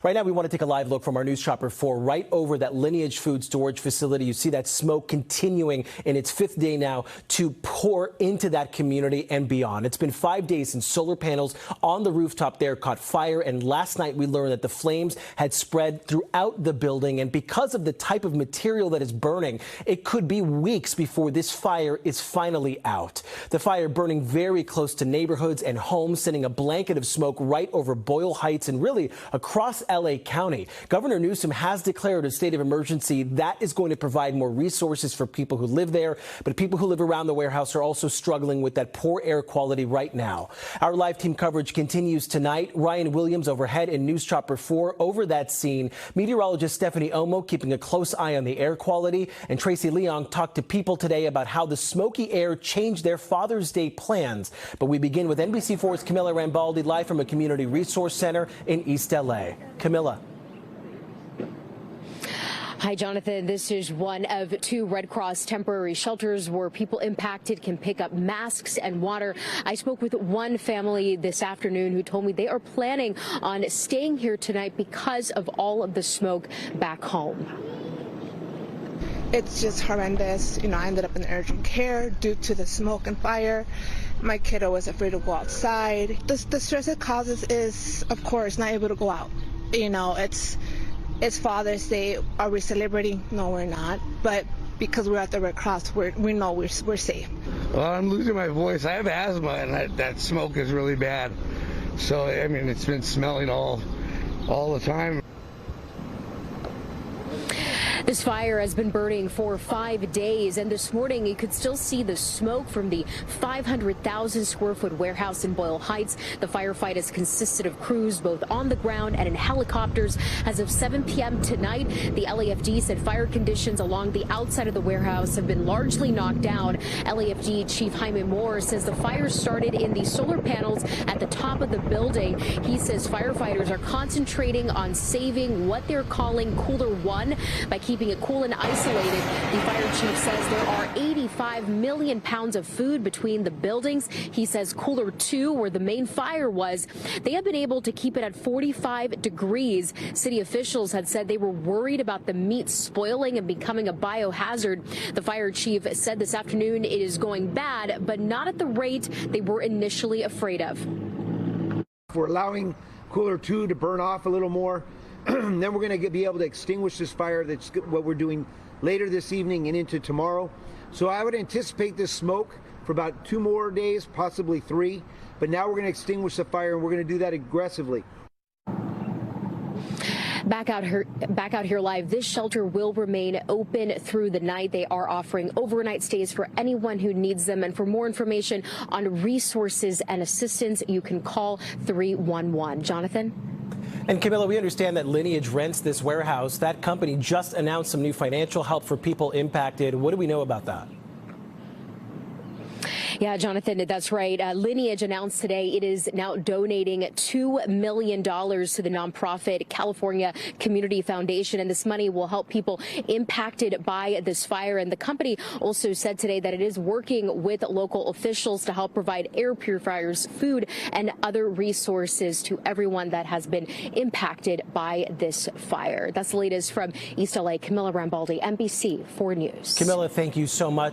Right now, we want to take a live look from our News Chopper 4 right over that Lineage food storage facility. You see that smoke continuing in its 5th day now to pour into that community and beyond. It's been 5 days since solar panels on the rooftop there caught fire, and last night we learned that the flames had spread throughout the building. And because of the type of material that is burning, it could be weeks before this fire is finally out. The fire burning very close to neighborhoods and homes, sending a blanket of smoke right over Boyle Heights and really across LA County. Governor Newsom has declared a state of emergency. That is going to provide more resources for people who live there, but people who live around the warehouse are also struggling with that poor air quality right now. Our live team coverage continues tonight. Ryan Williams overhead in News Chopper 4 over that scene. Meteorologist Stephanie Omo keeping a close eye on the air quality, and Tracy Leong talked to people today about how the smoky air changed their Father's Day plans. But we begin with NBC4's Camilla Rambaldi live from a community resource center in East LA. Camilla. Hi, Jonathan. This is one of 2 Red Cross temporary shelters where people impacted can pick up masks and water. I spoke with one family this afternoon who told me they are planning on staying here tonight because of all of the smoke back home. It's just horrendous. I ended up in urgent care due to the smoke and fire. My kiddo was afraid to go outside. The stress it causes is, of course, not able to go out. It's Father's Day. Are we celebrating? No, we're not. But because we're at the Red Cross, we know we're safe. Well, I'm losing my voice. I have asthma, and that smoke is really bad. So, I mean, it's been smelling all the time. This fire has been burning for 5 days, and this morning you could still see the smoke from the 500,000 square foot warehouse in Boyle Heights. The firefight has consisted of crews both on the ground and in helicopters. As of 7 p.m. tonight, the LAFD said fire conditions along the outside of the warehouse have been largely knocked down. LAFD Chief Jaime Moore says the fire started in the solar panels at the top of the building. He says firefighters are concentrating on saving what they're calling Cooler 1 by keeping it cool and isolated. The fire chief says there are 85 million pounds of food between the buildings. He says Cooler 2, where the main fire was, they have been able to keep it at 45 degrees. City officials had said they were worried about the meat spoiling and becoming a biohazard. The fire chief said this afternoon it is going bad, but not at the rate they were initially afraid of. We're allowing Cooler 2 to burn off a little more. Then we're going to be able to extinguish this fire. That's what we're doing later this evening and into tomorrow. So I would anticipate this smoke for about 2 more days, possibly 3. But now we're going to extinguish the fire, and we're going to do that aggressively. Back out here live, this shelter will remain open through the night. They are offering overnight stays for anyone who needs them. And for more information on resources and assistance, you can call 311. Jonathan? And Camilla, we understand that Lineage rents this warehouse. That company just announced some new financial help for people impacted. What do we know about that? Yeah, Jonathan, that's right. Lineage announced today it is now donating $2 million to the nonprofit California Community Foundation, and this money will help people impacted by this fire. And the company also said today that it is working with local officials to help provide air purifiers, food, and other resources to everyone that has been impacted by this fire. That's the latest from East LA. Camilla Rambaldi, NBC4 News. Camilla, thank you so much.